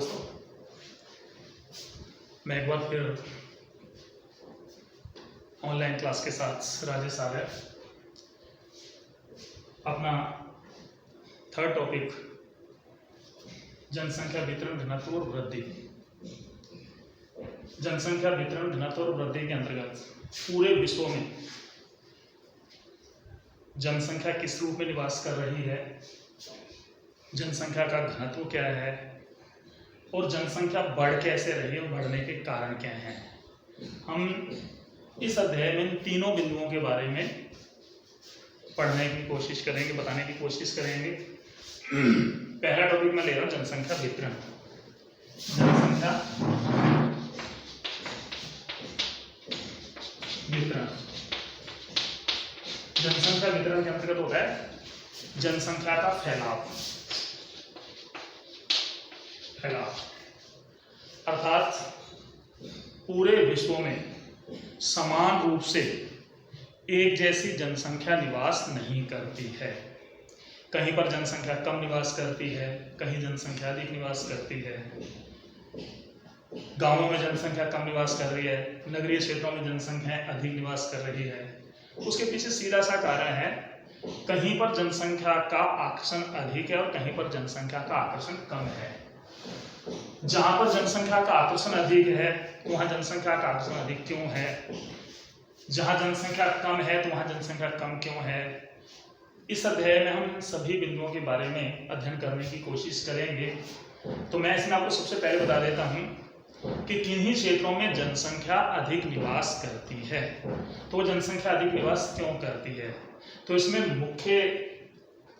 दोस्तों, मैं एक बार फिर ऑनलाइन क्लास के साथ राजेश आर्य अपना थर्ड टॉपिक जनसंख्या वितरण घनत्व और वृद्धि। जनसंख्या वितरण घनत्व और वृद्धि के अंतर्गत पूरे विश्व में जनसंख्या किस रूप में निवास कर रही है, जनसंख्या का घनत्व क्या है और जनसंख्या बढ़ कैसे रही है और बढ़ने के कारण क्या हैं। हम इस अध्याय में इन तीनों बिंदुओं के बारे में पढ़ने की कोशिश करेंगे, बताने की कोशिश करेंगे। पहला टॉपिक मैं ले रहा हूं जनसंख्या वितरण। जनसंख्या वितरण, जनसंख्या वितरण के अंतर्गत होता है जनसंख्या का फैलाव। अर्थात पूरे विश्व में समान रूप से एक जैसी जनसंख्या निवास नहीं करती है। कहीं पर जनसंख्या कम निवास करती है, कहीं जनसंख्या अधिक निवास करती है। गांवों में जनसंख्या कम निवास कर रही है, नगरीय क्षेत्रों में जनसंख्या अधिक निवास कर रही है। उसके पीछे सीधा सा कारण है, कहीं पर जनसंख्या का आकर्षण अधिक है और कहीं पर जनसंख्या का आकर्षण कम है। जहां पर जनसंख्या का आकर्षण अधिक है वहां जनसंख्या का आकर्षण अधिक क्यों है, जहां जनसंख्या कम है तो वहां जनसंख्या कम क्यों है। इस अध्याय में हम सभी बिंदुओं के बारे में अध्ययन करने की कोशिश करेंगे। तो मैं इसमें आपको सबसे पहले बता देता हूं कि किन्हीं क्षेत्रों में जनसंख्या अधिक निवास करती है, तो वो जनसंख्या अधिक निवास क्यों करती है। तो इसमें मुख्य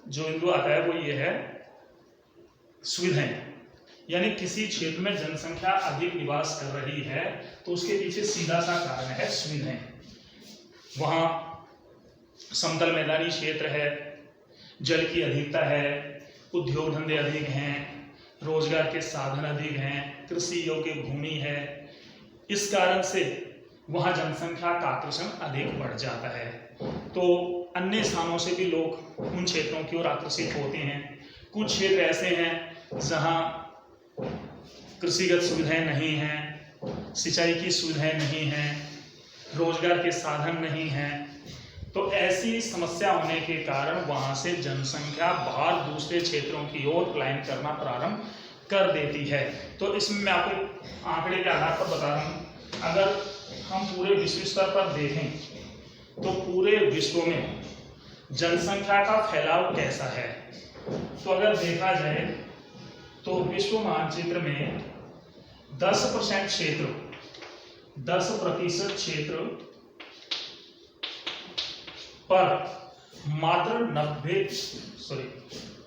जो बिंदु आता है वो ये है सुविधाएं। यानी किसी क्षेत्र में जनसंख्या अधिक निवास कर रही है तो उसके पीछे सीधा सा कारण है सुविधाएं। वहां समतल मैदानी क्षेत्र है, जल की अधिकता है, उद्योग धंधे अधिक हैं, रोजगार के साधन अधिक हैं, कृषि योग्य भूमि है। इस कारण से वहां जनसंख्या का आकर्षण अधिक बढ़ जाता है। तो अन्य स्थानों से भी लोग उन क्षेत्रों की ओर आकर्षित होते हैं। कुछ क्षेत्र ऐसे हैं जहां कृषिगत सुविधाएं नहीं हैं, सिंचाई की सुविधाएं नहीं हैं, रोजगार के साधन नहीं हैं। तो ऐसी समस्या होने के कारण वहां से जनसंख्या बाहर दूसरे क्षेत्रों की ओर पलायन करना प्रारंभ कर देती है। तो इसमें मैं आपको आंकड़े के आधार पर बता रहा हूं। अगर हम पूरे विश्व स्तर पर देखें तो पूरे विश्व में जनसंख्या का फैलाव कैसा है। तो अगर देखा जाए तो विश्व मानचित्र में 10% क्षेत्र, 10% क्षेत्र पर मात्र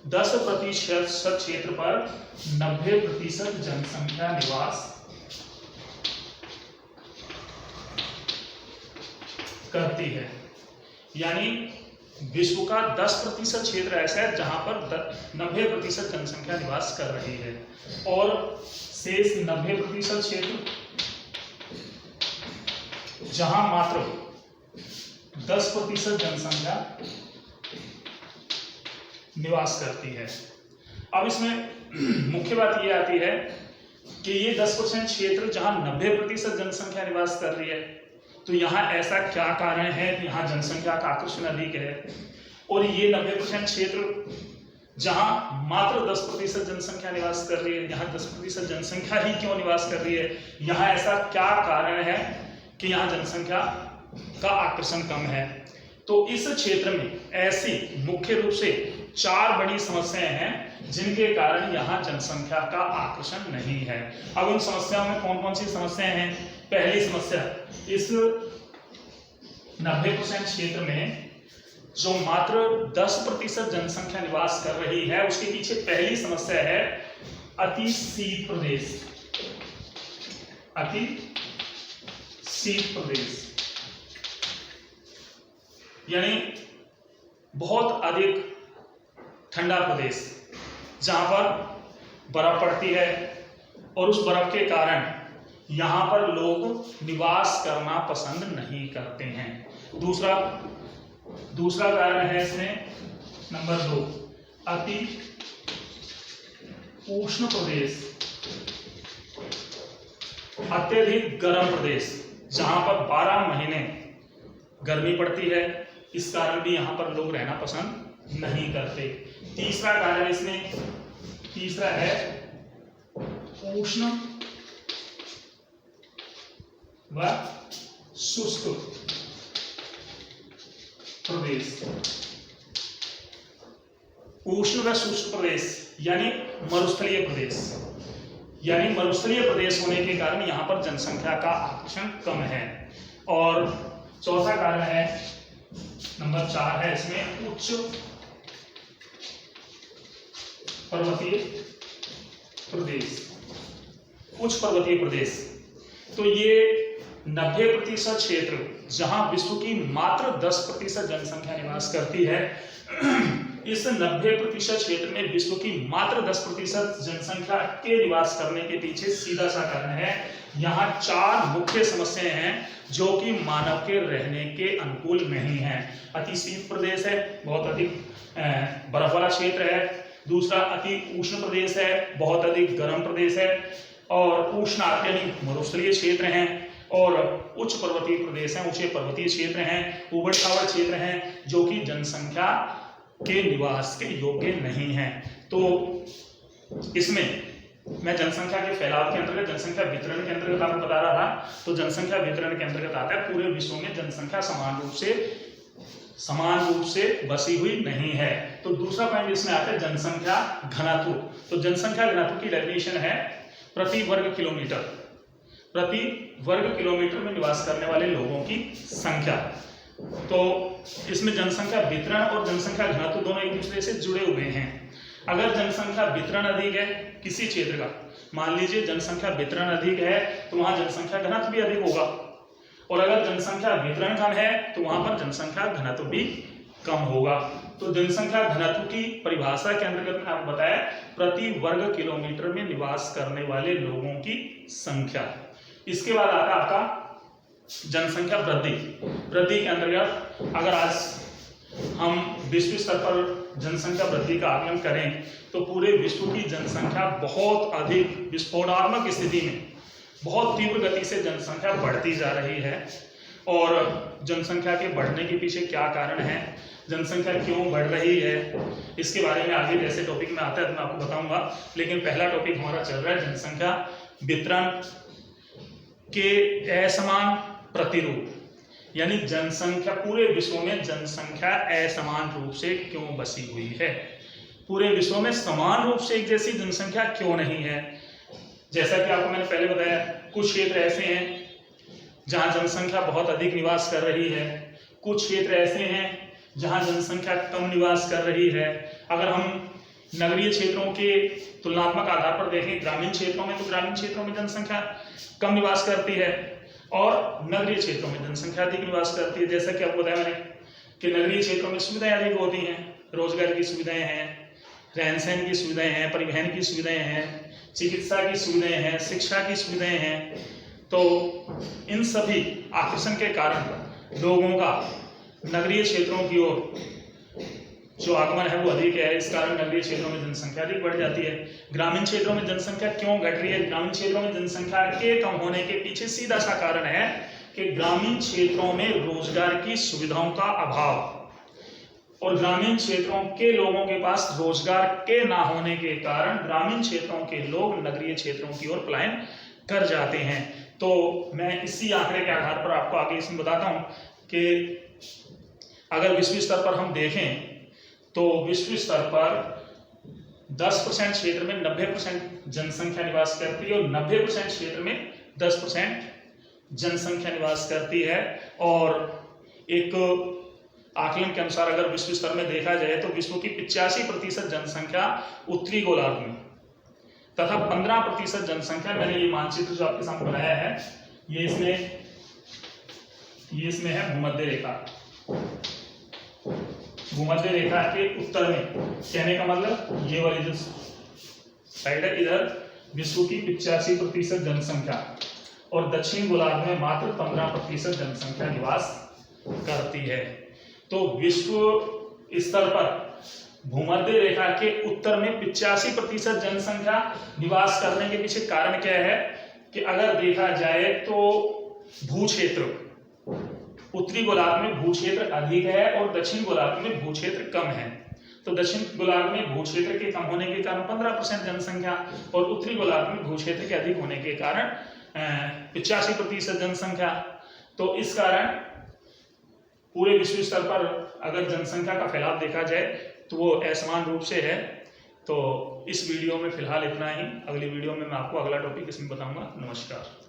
10% क्षेत्र पर 90% जनसंख्या निवास करती है। यानी विश्व का 10% क्षेत्र ऐसा है जहां पर 90% जनसंख्या निवास कर रही है और शेष 90% क्षेत्र जहां मात्र 10% जनसंख्या निवास करती है। अब इसमें मुख्य बात यह आती है कि ये 10% क्षेत्र जहां 90% जनसंख्या निवास कर रही है, तो यहाँ ऐसा क्या कारण है कि यहाँ जनसंख्या का आकर्षण अधिक है, और ये 90% क्षेत्र जहाँ मात्र 10% जनसंख्या निवास कर रही है, यहाँ 10% जनसंख्या ही क्यों निवास कर रही है। यहाँ ऐसा क्या कारण है कि यहाँ जनसंख्या का आकर्षण कम है। तो इस क्षेत्र में ऐसी मुख्य रूप से 4 बड़ी समस्याएं हैं जिनके कारण यहाँ जनसंख्या का आकर्षण नहीं है। अब उन समस्याओं में कौन कौन सी समस्याएं हैं। पहली समस्या, इस 90% क्षेत्र में जो मात्र 10% जनसंख्या निवास कर रही है उसके पीछे पहली समस्या है अति शीत प्रदेश। अति शीत प्रदेश यानी बहुत अधिक ठंडा प्रदेश जहां पर बर्फ पड़ती है और उस बर्फ के कारण यहाँ पर लोग निवास करना पसंद नहीं करते हैं। दूसरा कारण है इसमें नंबर 2, अति उष्ण प्रदेश। अत्यधिक गर्म प्रदेश, जहां पर 12 महीने गर्मी पड़ती है, इस कारण भी यहां पर लोग रहना पसंद नहीं करते। तीसरा कारण इसमें तीसरा है उष्ण व शुष्क प्रदेश। उष्ण व शुष्क प्रदेश यानी मरुस्थलीय प्रदेश, यानी मरुस्थलीय प्रदेश होने के कारण यहाँ पर जनसंख्या का आकर्षण कम है। और चौथा कारण है, नंबर 4 है इसमें उच्च पर्वतीय प्रदेश। उच्च पर्वतीय प्रदेश, तो ये 90% क्षेत्र जहां विश्व की मात्र 10% जनसंख्या निवास करती है, इस 90% क्षेत्र में विश्व की मात्र 10% जनसंख्या के निवास करने के पीछे सीधा सा कारण है, यहाँ 4 मुख्य समस्याएं हैं जो कि मानव के रहने के अनुकूल नहीं है। अति शीत प्रदेश है, बहुत अधिक बर्फ वाला क्षेत्र है। दूसरा अति उष्ण प्रदेश है, बहुत अधिक गर्म प्रदेश है। और उष्ण यानी मरुस्थलीय क्षेत्र हैं, और उच्च पर्वतीय प्रदेश हैं, ऊंचे पर्वतीय क्षेत्र हैं, उबड़ खाबड़ क्षेत्र हैं जो कि जनसंख्या के निवास के योग्य नहीं है। तो इसमें मैं जनसंख्या के फैलाव के अंतर्गत, जनसंख्या वितरण के अंतर्गत आपको बता रहा था। तो जनसंख्या वितरण के अंतर्गत आता है पूरे विश्व में जनसंख्या समान रूप से बसी हुई नहीं है। तो दूसरा पॉइंट इसमें आता है जनसंख्या घनत्व। तो जनसंख्या घनत्व की डेफिनेशन है प्रति वर्ग किलोमीटर में निवास करने वाले लोगों की संख्या। तो इसमें जनसंख्या वितरण और जनसंख्या घनत्व दोनों एक दूसरे से जुड़े हुए हैं। अगर जनसंख्या वितरण अधिक है किसी क्षेत्र का, मान लीजिए जनसंख्या वितरण अधिक है तो वहां जनसंख्या घनत्व भी अधिक होगा, और अगर जनसंख्या वितरण कम है तो वहां पर जनसंख्या घनत्व भी कम होगा। तो जनसंख्या घनत्व की परिभाषा के अंतर्गत मैंने आपको बताया प्रति वर्ग किलोमीटर में निवास करने वाले लोगों की संख्या। इसके बाद आता है आपका जनसंख्या वृद्धि के अंतर्गत अगर आज हम विश्व स्तर पर जनसंख्या वृद्धि का आकलन करें तो पूरे विश्व की जनसंख्या बहुत अधिक विस्फोटात्मक स्थिति में बहुत तीव्र गति से जनसंख्या बढ़ती जा रही है। और जनसंख्या के बढ़ने के पीछे क्या कारण है, जनसंख्या क्यों बढ़ रही है, इसके बारे में आगे जैसे टॉपिक में आता है तो मैं आपको बताऊंगा। लेकिन पहला टॉपिक हमारा चल रहा है जनसंख्या वितरण के असमान प्रतिरूप, यानी जनसंख्या पूरे विश्व में जनसंख्या असमान रूप से क्यों बसी हुई है, पूरे विश्व में समान रूप से एक जैसी जनसंख्या क्यों नहीं है। जैसा कि आपको मैंने पहले बताया कुछ क्षेत्र ऐसे हैं जहां जनसंख्या बहुत अधिक निवास कर रही है, कुछ क्षेत्र ऐसे हैं जहां जनसंख्या कम निवास कर रही है। अगर हम नगरीय क्षेत्रों के तुलनात्मक आधार पर देखें ग्रामीण क्षेत्रों में, तो ग्रामीण क्षेत्रों में जनसंख्या कम निवास करती है और नगरीय क्षेत्रों में जनसंख्या अधिक निवास करती है। जैसा कि आपको बताया मैंने कि नगरीय क्षेत्रों में सुविधाएं अधिक होती हैं, रोजगार की सुविधाएं हैं, रहन सहन की सुविधाएं हैं, परिवहन की सुविधाएं हैं, चिकित्सा की सुविधाएं हैं, शिक्षा की सुविधाएं हैं। तो इन सभी आकर्षण के कारण लोगों का नगरीय क्षेत्रों की ओर जो आगमन है वो अधिक है। इस कारण नगरीय क्षेत्रों में जनसंख्या अधिक बढ़ जाती है। ग्रामीण क्षेत्रों में जनसंख्या क्यों घट रही है, ग्रामीण क्षेत्रों में जनसंख्या के कम होने के पीछे सीधा सा कारण है कि ग्रामीण क्षेत्रों में रोजगार की सुविधाओं का अभाव और ग्रामीण क्षेत्रों के लोगों के पास रोजगार के ना होने के कारण ग्रामीण क्षेत्रों के लोग नगरीय क्षेत्रों की ओर पलायन कर जाते हैं। तो मैं इसी आंकड़े के आधार पर आपको आगे इसमें बताता हूं कि अगर विश्व स्तर पर हम देखें तो विश्व स्तर पर 10% क्षेत्र में 90% जनसंख्या निवास करती है और 90% क्षेत्र में 10% जनसंख्या निवास करती है। और एक आकलन के अनुसार अगर विश्व स्तर में देखा जाए तो विश्व की 85% जनसंख्या उत्तरी गोलार्ध में तथा 15% जनसंख्या, मैंने ये मानचित्र जो आपके सामने बनाया है ये इसमें है भूमध्य रेखा। भूमध्य रेखा के उत्तर में, कहने का मतलब ये वाली जो साइड है इधर विश्व की 85% जनसंख्या और दक्षिण गोलार्ध में मात्र 15% जनसंख्या निवास करती है। तो विश्व स्तर पर भूमध्य रेखा के उत्तर में 85% जनसंख्या निवास करने के पीछे कारण क्या है कि अगर देखा जाए तो भू क्षेत्र उत्तरी गोलार्ध में भू क्षेत्र अधिक है और दक्षिण गोलार्ध में भू क्षेत्र कम है। तो दक्षिण गोलार्ध में भू क्षेत्र के कम होने के कारण 15% जनसंख्या और उत्तरी गोलार्ध में भू क्षेत्र के अधिक होने के कारण 85% जनसंख्या। तो इस कारण पूरे विश्व स्तर पर अगर जनसंख्या का फैलाव देखा जाए तो वो असमान रूप से है। तो इस वीडियो में फिलहाल इतना ही। अगली वीडियो में मैं आपको अगला टॉपिक इसमें बताऊंगा। नमस्कार।